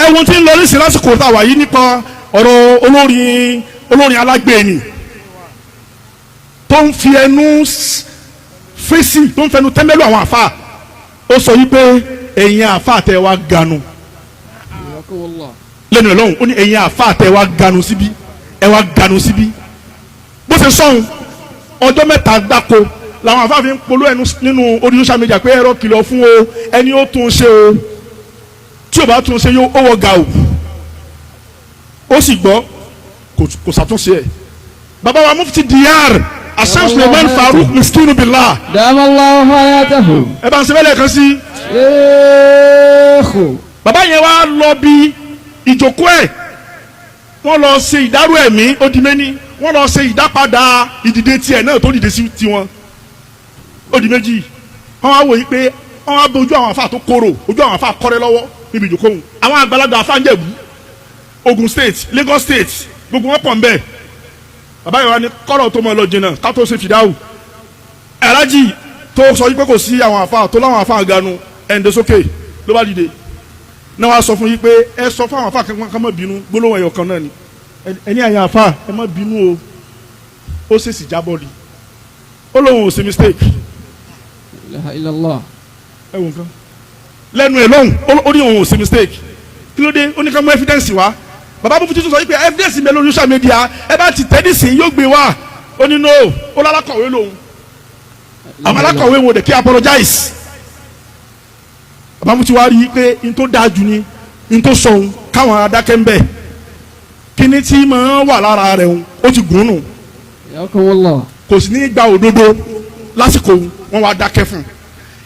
ẹ̀wọ̀n tí ń lọ nísìnyí lásìkò tá a wà yìí nípa ọ̀rọ̀ olórin alágbèéni tó ń fi ẹnu fèsì tó ń fẹnu tẹ́ḿbẹ́lú àwọn àfa ó sọ yìí pé ẹ̀yin àfa tẹ wá ganu lẹ́nu ẹ̀ lọ́hùn ó ní ẹ̀yin àfa tẹ wá ganu síbí ẹ wá ganu síbí bó ṣe sọ̀hún ọjọ́ mẹ́ta gbáko làwọn àfa fi ń polú ẹnu nínú orí social media pé ẹ̀rọ kìlọ̀ fún o ẹni ó tún ṣe o tí o bá tún ṣe yóò ó wọ ga o ó sì gbọ́ kò ṣàtúnṣe ẹ̀ bàbá wa mufti diyar Asam Suleiman Farouk miskinu billah. Damallahu hayatahu. ẹ bá ń sẹ́fẹ̀lẹ̀ kan sí. bàbá yẹn wá lọ bí ìjókòó ẹ̀ wọ́n lọ ṣe ìdárò ẹ̀mí ó di méní wọ́n lọ ṣe ìdápadà ìdìde tiẹ̀ náà tó dìde sí tiwọn ó di méjì wọ́n wá wò yí pé wọ́n wá bẹ ojú àwọn afa tó kóró ojú àwọn afa kọ́rẹ́ lọ́wọ́ níbi ìjókòó àwọn àgbàlagbà afa ń jẹ̀bú Ogun State Lagos State gbogbo wọn pọ̀ ń bẹ́ẹ̀ bàbá yẹn wá ní kọ́lọ̀ tó mọ̀ lọ jìnnà ká tó ṣe fìdáwù ẹ̀rájì tó sọ yí pé kò sí àwọn àfa tó láwọn àfa àganu ẹ̀ǹdẹ̀ sókè ló bá dìde náà wá sọ fún yí pé ẹ sọ fún àwọn àfa kankan ká má bínú gbólóhùn ẹ̀yọ̀ kan náà ni ẹni àyàn àfa ẹ má bínú o ó ṣèṣì jábọ́ ni ó lóun ò ṣe mistake ẹ wò nǹkan lẹ́nu ẹ̀ lọ́hùn ó ní òun ò ṣe mistake kí ló dé ó ní ká mú evidence wá bàbá bó fi tuntun sọ yìí pé evidence mi lórí social media ẹ bá ti tẹ́ nísìnyí yóò gbé wá ó ní no ó lálákọ̀wé lòun àwọn alákọ̀wé wo de kí apologize bàbá mo ti wá rí i pé n tó dáa jù ni n tó sọ òun káwọn adákẹ́ ń bẹ̀ kíní tí máa wà lára rẹ̀ òun ó ti gùn nù kò sì ní gba òdodo lásìkò wọn wá dákẹ́ fún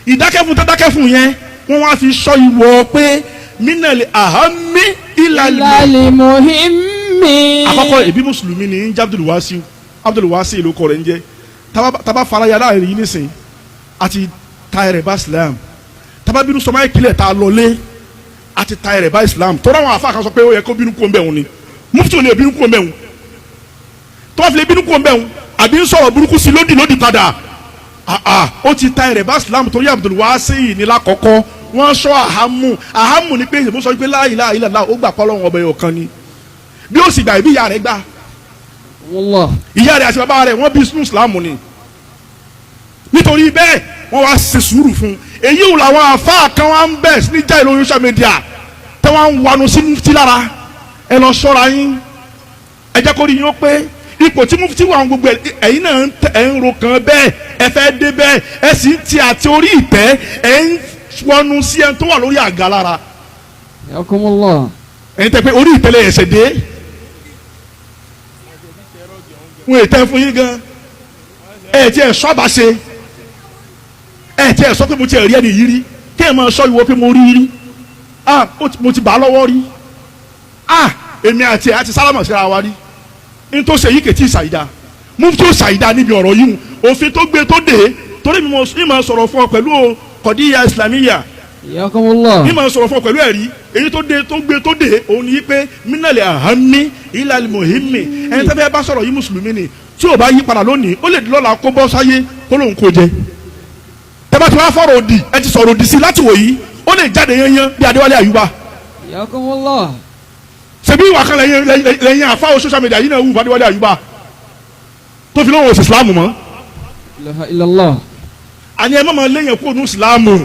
ìdákẹ́ fún tó dákẹ́ fún yẹn wọn wá fi sọ ìwọ pé minali ahami ilali muhimmi. àkọ́kọ́ ẹbí mùsùlùmí ni ń jẹ́ Abdul Wasi ló kọ rẹ̀ ń jẹ́ taba fara yàrá rẹ̀ yìí nísìn àti ta ẹ̀rẹ̀ bá Islam taba bínú sọmọ ìkìlẹ̀ ta lọlé àti ta ẹ̀rẹ̀ bá Islam tọ́ra àwọn afa kan sọ pé ó yẹ kó bínú kó ń bẹ̀ wọn ni mufti ò lè bínú kó ń bẹ̀ wọn tọ́wọ́ fi lè bínú kó ń bẹ̀ wọn àbí ń sọ̀rọ̀ burúkú sí lódì padà ó ti ta ẹ̀rẹ̀ bá Islam torí Abdul Wasi yìí ní lákọ̀ọ́kọ́ wọ́n sọ ahamu ni pé ìbò sọ pé la ilaha illallah ó gbà pọ́ lọ́wọ́ ọbẹ̀ ọ̀kan ni bí ó sì gbà ìbí ìyá rẹ̀ gbà ìyá rẹ̀ àti bàbá rẹ̀ wọ́n bí sínú Islam ni nítorí bẹ́ẹ̀ wọ́n wá ṣe sùúrù fún èyí wò làwọn àfáà kan wá ń bẹ̀ ní jáì lórí social media tẹ́ wọ́n ń wanu sí mufti lára ẹ lọ sọ́ra yín ẹ jẹ́ kó rí yín ó pé ipò tí mufti wà ń gbogbo ẹ̀yin náà ẹ̀ ń ro kan bẹ́ẹ̀ ẹ fẹ́ dé bẹ́ẹ̀ ẹ sì ń ti àti orí ìtẹ́ ẹ̀ ń wọnú sí ẹni tó wà lórí àga lára. ẹ̀yin tẹ́ pé orí ìtẹ́lẹ̀ ẹ̀sẹ̀ dé wọn ètẹ́ fún yín gan ẹ̀ tí ẹ̀ sọ́ àbáṣe ẹ̀ tí ẹ̀ sọ pé mo ti rí ẹni yìí rí kí ẹ̀ máa sọ ìwọ pé mo rí rí mo ti bà á lọ́wọ́ rí èmi àti ẹ̀ àti sálámà síra wa rí n tó ṣe yìí kètì ṣàyídá mufti ṣàyídá níbi ọ̀rọ̀ yìí òfin tó gbé tó dé torí mi máa sọ̀rọ̀ fún ọ pẹ̀lú kọ̀díyà islamiyya ní ma sọ̀rọ̀ fún ọ pẹ̀lú ẹ̀rí èyí tó gbé tó dé òun ni pé minali ahami ilal muhimmi ẹni tẹ́fẹ́ bá sọ̀rọ̀ yìí mùsùlùmí ni tí o bá yí padà lónìí ó lè di lọ́la kó bọ́ sáyé kó lóun kó jẹ tẹ́fẹ́ tí wọ́n á fọ̀rọ̀ òdì ẹ ti sọ̀rọ̀ òdì sí láti wò yìí ó lè jáde yányán bí Adéwálé Àyùbá ṣebí ìwà kan lẹ́yìn àfáwọ̀ social media yìí náà wù Adéwálé Àyùbá tó fi lóun òsì Islam mọ́ àní ẹ má máa léyìn kó nu Ìsìlámù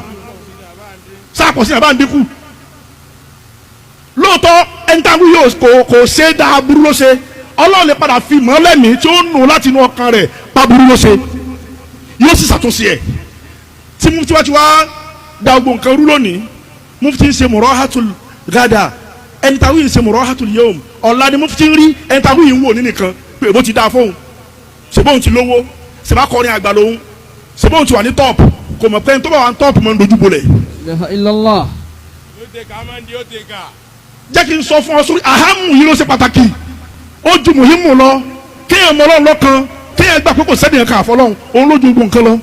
sáàpọ̀sí àbá ń dínkù lóòótọ́ ẹnìtàbí yóò kò ṣe dáa burú ló ṣe Ọlọ́run lè padà fi mọ́ lẹ́mìí tí ó nù láti inú ọkàn rẹ̀ pa burú ló ṣe yóò sì ṣàtúnṣe ẹ̀ tí mufti wá ti wá da gbogbo nǹkan rú lónìí mufti ń ṣe murahatul gada ẹnìtàbí ń ṣe murahatul yawm ọ̀la ni mufti ń rí ẹnìtàbí yìí ń wò ní nìkan pé bó ti dáa fóun ṣèbóun ti lówó ṣèbá kọrin àgbà lòun sebo ti wà ní top kò mọ̀ pé tó bá wà ní top mọ̀ ń dojú bolẹ̀. jẹ́ kí n sọ fún ọ sórí ahamu yìí ló ṣe pàtàkì ó ju muhimu lọ kéèyàn mọ Ọlọ́run lọ́kan kéèyàn gbà pé kò sẹ́ni ẹ̀ka àfọlọ́hún òun ló ju gbogbo nǹkan lọ.